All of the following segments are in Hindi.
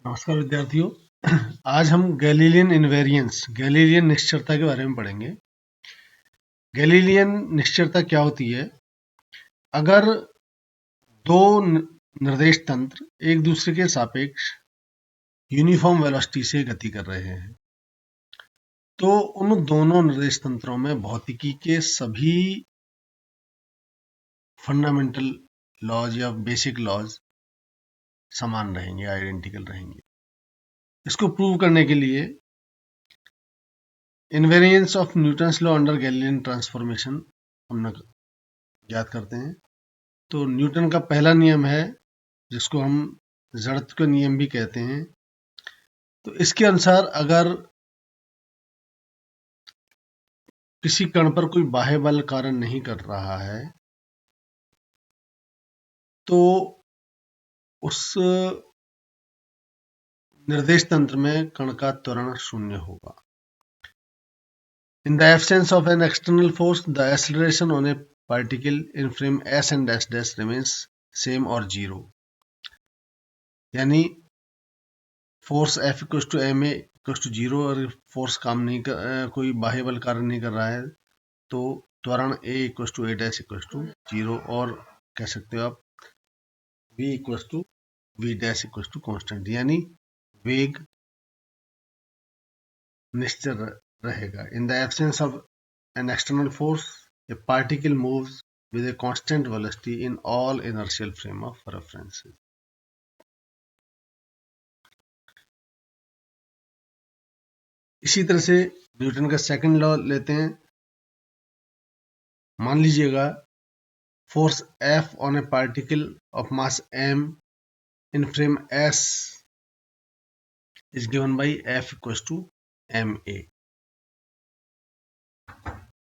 नमस्कार विद्यार्थियों। आज हम गैलीलियन निश्चरता के बारे में पढ़ेंगे। गैलीलियन निश्चरता क्या होती है? अगर दो निर्देश तंत्र एक दूसरे के सापेक्ष यूनिफॉर्म वेलोसिटी से गति कर रहे हैं तो उन दोनों निर्देश तंत्रों में भौतिकी के सभी फंडामेंटल लॉज या बेसिक लॉज समान रहेंगे, आइडेंटिकल रहेंगे। इसको प्रूव करने के लिए invariance of Newton's law under Galilean transformation हम याद करते हैं। तो न्यूटन का पहला नियम है जिसको हम जड़त्व का नियम भी कहते हैं। तो इसके अनुसार अगर किसी कण पर कोई बाह्य बल कार्य नहीं कर रहा है तो उस निर्देश तंत्र में कण का त्वरण शून्य होगा। In the absence of an external force, the acceleration on a particle in frame s and s dash remains same or zero। यानी force F equal to m a equal to zero और फोर्स काम नहीं कर कोई बाह्य बल कार्य नहीं कर रहा है तो त्वरण A equal to a dash equal to zero, और कह सकते हो आप V equal to v dash equal to constant, यानी वेग निश्चल रहेगा। In the absence of an external force a particle moves with a constant velocity in all inertial frame of reference। इसी तरह से न्यूटन का सेकंड लॉ लेते हैं। मान लीजिएगा force F on A particle of mass m in frame S is given by F equals to ma,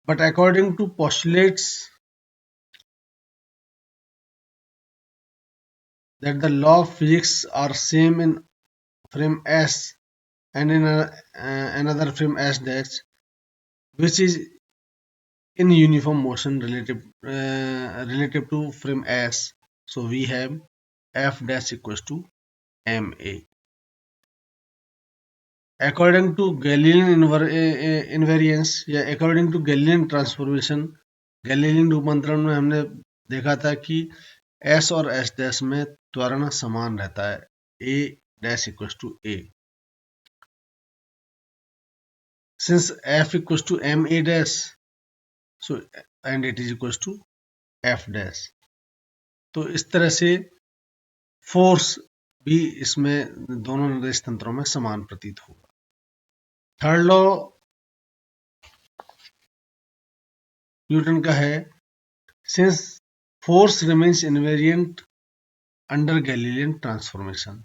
but according to postulates that the law of physics are same in frame S and in another frame S dash, which is in uniform motion relative to frame S. So we have F dash equals to ma. According to Galilean invariance या according to Galilean transformation, Galilean रूपांतरण में हमने देखा था कि S और S डैश में त्वरण समान रहता है, A dash equals to A। Since F equals to ma dash, so and it is equals to F dash। तो इस तरह से फोर्स भी इसमें दोनों निर्देश तंत्रों में समान प्रतीत होगा। थर्ड लॉ न्यूटन का है, since force remains invariant under Galilean transformation,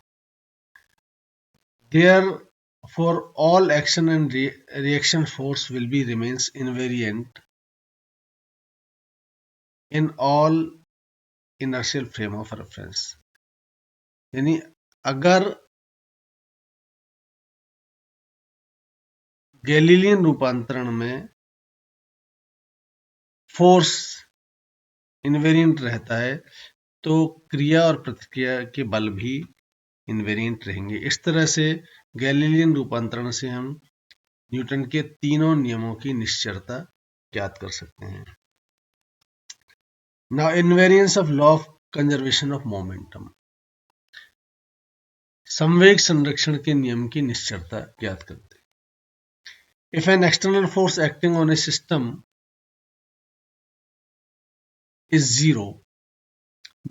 therefore all action and reaction force will be remains invariant in all inertial frame of reference। यानी अगर गैलीलियन रूपांतरण में फोर्स इनवेरिएंट रहता है तो क्रिया और प्रतिक्रिया के बल भी इनवेरिएंट रहेंगे। इस तरह से गैलीलियन रूपांतरण से हम न्यूटन के तीनों नियमों की निश्चरता ज्ञात कर सकते हैं। Now invariance of law of conservation of momentum, संवेग संरक्षण के नियम की निश्चरता ज्ञात करते हैं। If N external force acting on A system is zero,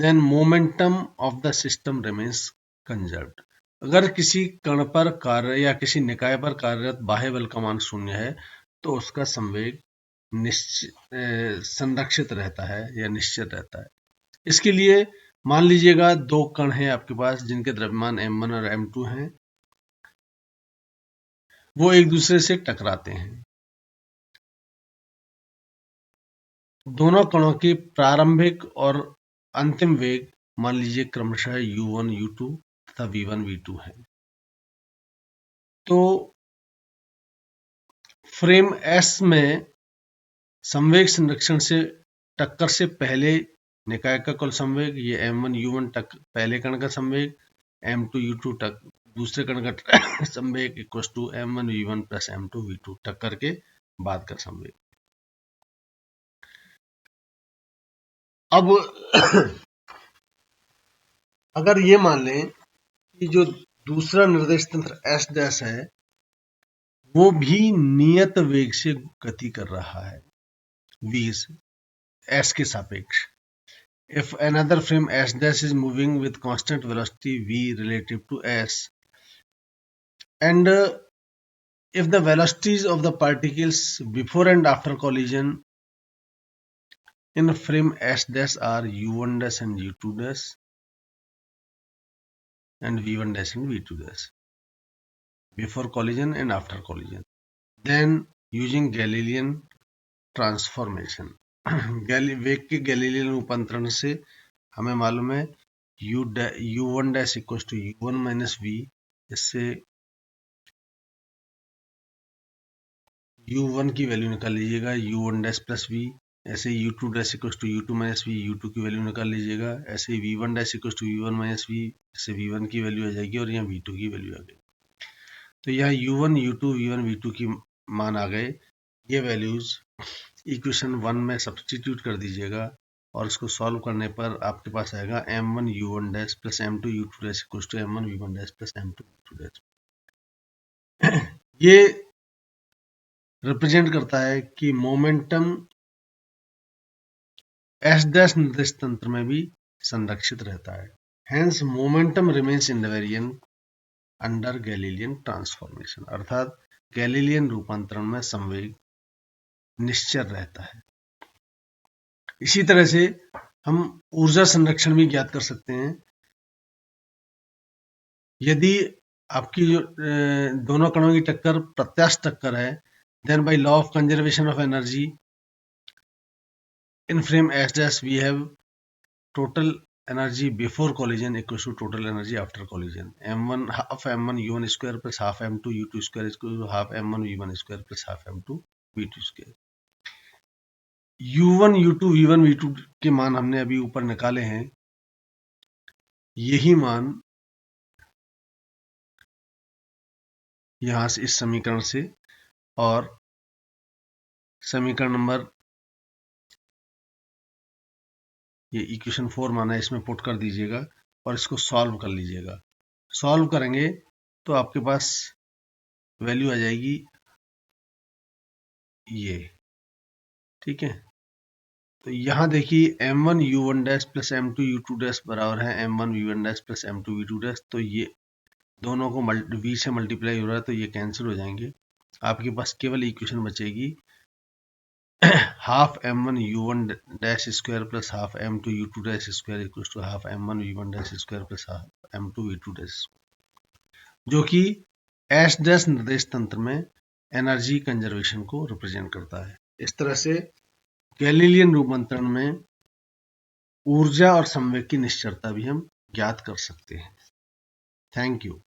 then momentum of the system remains conserved। अगर किसी कण पर कार्य या किसी निकाय पर कार्यरत बाह्य बल का मान शून्य है तो उसका संवेग संरक्षित रहता है या निश्चित रहता है। इसके लिए मान लीजिएगा दो कण हैं आपके पास जिनके द्रव्यमान m1 और m2 हैं, वो एक दूसरे से टकराते हैं। दोनों कणों की प्रारंभिक और अंतिम वेग मान लीजिए क्रमशः u1 u2 तथा v1 v2 है। तो फ्रेम S में संवेग संरक्षण से टक्कर से पहले निकाय का कुल संवेग, ये m1 u1 पहले कण का संवेग, m2 u2 दूसरे कण का संवेग equal to m1v1 plus m2v2 टक्कर के बाद का संवेग। अब अगर ये मान लें कि जो दूसरा निर्देश तंत्र एस डैश है वो भी नियत वेग से गति कर रहा है v s के सापेक्ष। If another frame s dash is moving with constant velocity v relative to s, and if the velocities of the particles before and after collision in frame s dash are u1 dash and u2 dash and v1 dash and v2 dash before collision and after collision, then using Galilean transformation वेग के गैलीलियन रूपांतरण से हमें मालूम है u1 dash equal to u1 minus v, इससे u1 की वैल्यू निकाल लीजिएगा u1 डैश प्लस v, ऐसे u2 dash equal to u2 minus v, u2 की वैल्यू निकाल लीजिएगा, ऐसे v1 dash equal to v1 minus v, इससे v1 की वैल्यू आ जाएगी और यहाँ v2 की वैल्यू आ गई। तो यहाँ u1 u2 v1 v2 की मान आ गए। ये वैल्यूज इक्वेशन 1 में सब्स्टिट्यूट कर दीजिएगा और इसको सॉल्व करने पर आपके पास आएगा m1 u1 dash plus m2 u2 dash equal to m1 v1 dash plus m2 v2 dash. ये रिप्रेजेंट करता है कि मोमेंटम s डैश निर्देश तंत्र में भी संरक्षित रहता है। Hence momentum remains invariant under Galilean transformation, अर्थात गैलीलियन रूपांतरण में संवेग निश्चर रहता है। इसी तरह से हम ऊर्जा संरक्षण भी ज्ञात कर सकते हैं। यदि आपकी जो दोनों कणों की टक्कर प्रत्यास्थ टक्कर है, then by law of conservation of energy in frame S dash we have total energy before collision equal to total energy after collision, m1 half m1 u1 square plus half m2 u2 square equal to half m1 v1 square plus half m2 v2 square. u1 u2 v1 v2 के मान हमने अभी ऊपर निकाले हैं। यही मान यहां से इस समीकरण से और समीकरण नंबर ये इक्वेशन 4 माना है, इसमें पुट कर दीजिएगा और इसको सॉल्व कर लीजिएगा। सॉल्व करेंगे तो आपके पास वैल्यू आ जाएगी ये, ठीक है। तो यहाँ देखिए m1 u1 dash plus m2 u2 dash बराबर है m1 v1 dash plus m2 v2 dash. तो ये दोनों को v से मल्टीप्लाई हो रहा है तो ये कैंसिल हो जाएंगे। आपके पास केवल इक्वेशन बचेगी half m1 u1 dash square plus half m2 u2 dash square equal to half m1 v1 dash square plus half m2 v2 dash, जो कि एस डैश निर्देश तंत्र में एनर्जी कंजर्वेशन को रिप्रेजेंट करता है। इस तरह से गैलीलियन रूपांतरण में ऊर्जा और संवेग की निश्चरता भी हम ज्ञात कर सकते हैं। Thank you.